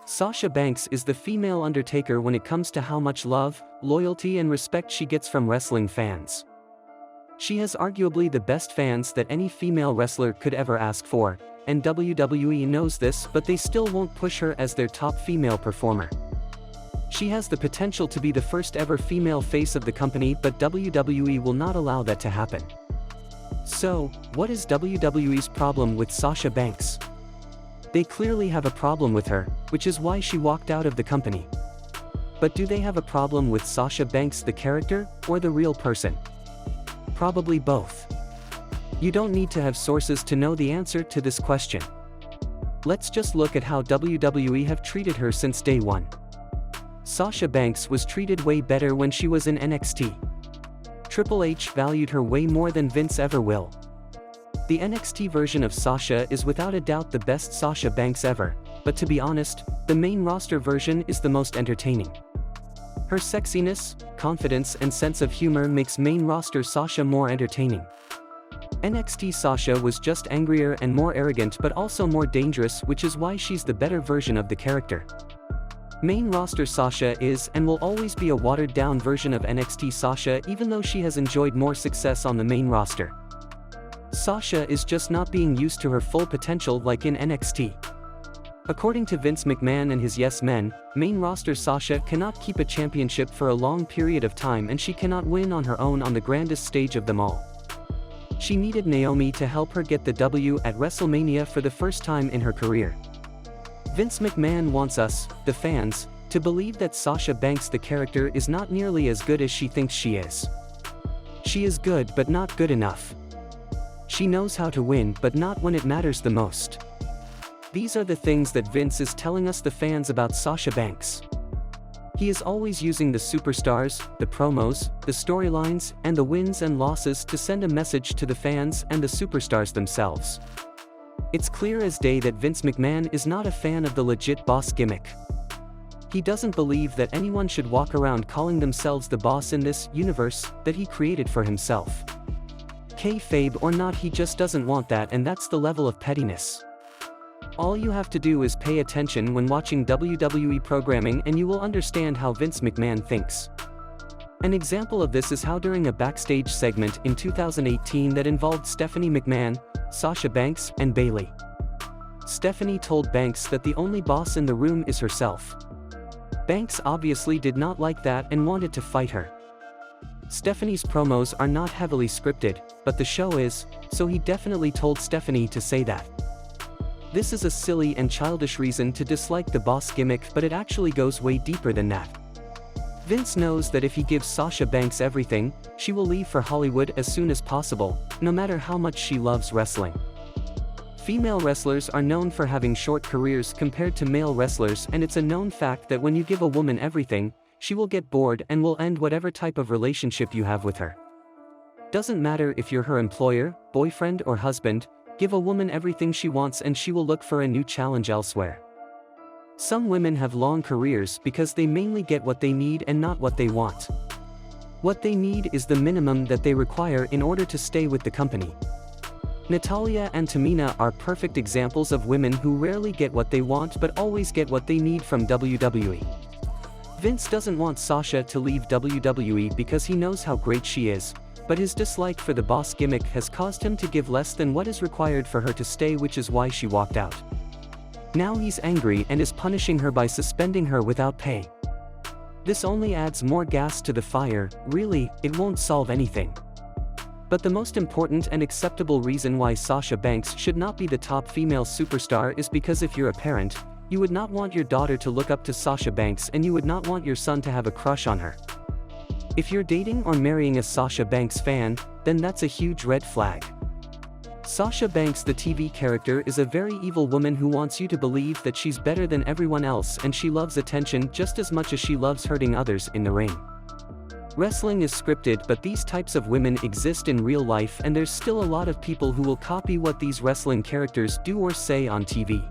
Sasha Banks is the female Undertaker when it comes to how much love, loyalty and respect she gets from wrestling fans. She has arguably the best fans that any female wrestler could ever ask for, and WWE knows this, but they still won't push her as their top female performer. She has the potential to be the first ever female face of the company, but WWE will not allow that to happen. So, what is WWE's problem with Sasha Banks? They clearly have a problem with her, which is why she walked out of the company. But do they have a problem with Sasha Banks the character, or the real person? Probably both. You don't need to have sources to know the answer to this question. Let's just look at how WWE have treated her since day one. Sasha Banks was treated way better when she was in NXT. Triple H valued her way more than Vince ever will. The NXT version of Sasha is without a doubt the best Sasha Banks ever, but to be honest, the main roster version is the most entertaining. Her sexiness, confidence and sense of humor makes main roster Sasha more entertaining. NXT Sasha was just angrier and more arrogant, but also more dangerous, which is why she's the better version of the character. Main roster Sasha is and will always be a watered down version of NXT Sasha, even though she has enjoyed more success on the main roster. Sasha is just not being used to her full potential like in NXT. According to Vince McMahon and his yes men, main roster Sasha cannot keep a championship for a long period of time, and she cannot win on her own on the grandest stage of them all. She needed Naomi to help her get the W at WrestleMania for the first time in her career. Vince McMahon wants us, the fans, to believe that Sasha Banks the character is not nearly as good as she thinks she is. She is good but not good enough. She knows how to win, but not when it matters the most. These are the things that Vince is telling us, the fans, about Sasha Banks. He is always using the superstars, the promos, the storylines, and the wins and losses to send a message to the fans and the superstars themselves. It's clear as day that Vince McMahon is not a fan of the legit boss gimmick. He doesn't believe that anyone should walk around calling themselves the boss in this universe that he created for himself. Kayfabe or not, he just doesn't want that, and that's the level of pettiness. All you have to do is pay attention when watching WWE programming and you will understand how Vince McMahon thinks. An example of this is how during a backstage segment in 2018 that involved Stephanie McMahon, Sasha Banks, and Bayley. Stephanie told Banks that the only boss in the room is herself. Banks obviously did not like that and wanted to fight her. Stephanie's promos are not heavily scripted, but the show is, so he definitely told Stephanie to say that. This is a silly and childish reason to dislike the boss gimmick, but it actually goes way deeper than that. Vince knows that if he gives Sasha Banks everything, she will leave for Hollywood as soon as possible, no matter how much she loves wrestling. Female wrestlers are known for having short careers compared to male wrestlers, and it's a known fact that when you give a woman everything, she will get bored and will end whatever type of relationship you have with her. Doesn't matter if you're her employer, boyfriend or husband, give a woman everything she wants and she will look for a new challenge elsewhere. Some women have long careers because they mainly get what they need and not what they want. What they need is the minimum that they require in order to stay with the company. Natalya and Tamina are perfect examples of women who rarely get what they want but always get what they need from WWE. Vince doesn't want Sasha to leave WWE because he knows how great she is, but his dislike for the boss gimmick has caused him to give less than what is required for her to stay, which is why she walked out. Now he's angry and is punishing her by suspending her without pay. This only adds more gas to the fire. Really, it won't solve anything. But the most important and acceptable reason why Sasha Banks should not be the top female superstar is because if you're a parent, you would not want your daughter to look up to Sasha Banks, and you would not want your son to have a crush on her. If you're dating or marrying a Sasha Banks fan, then that's a huge red flag. Sasha Banks the TV character is a very evil woman who wants you to believe that she's better than everyone else, and she loves attention just as much as she loves hurting others in the ring. Wrestling is scripted, but these types of women exist in real life, and there's still a lot of people who will copy what these wrestling characters do or say on TV.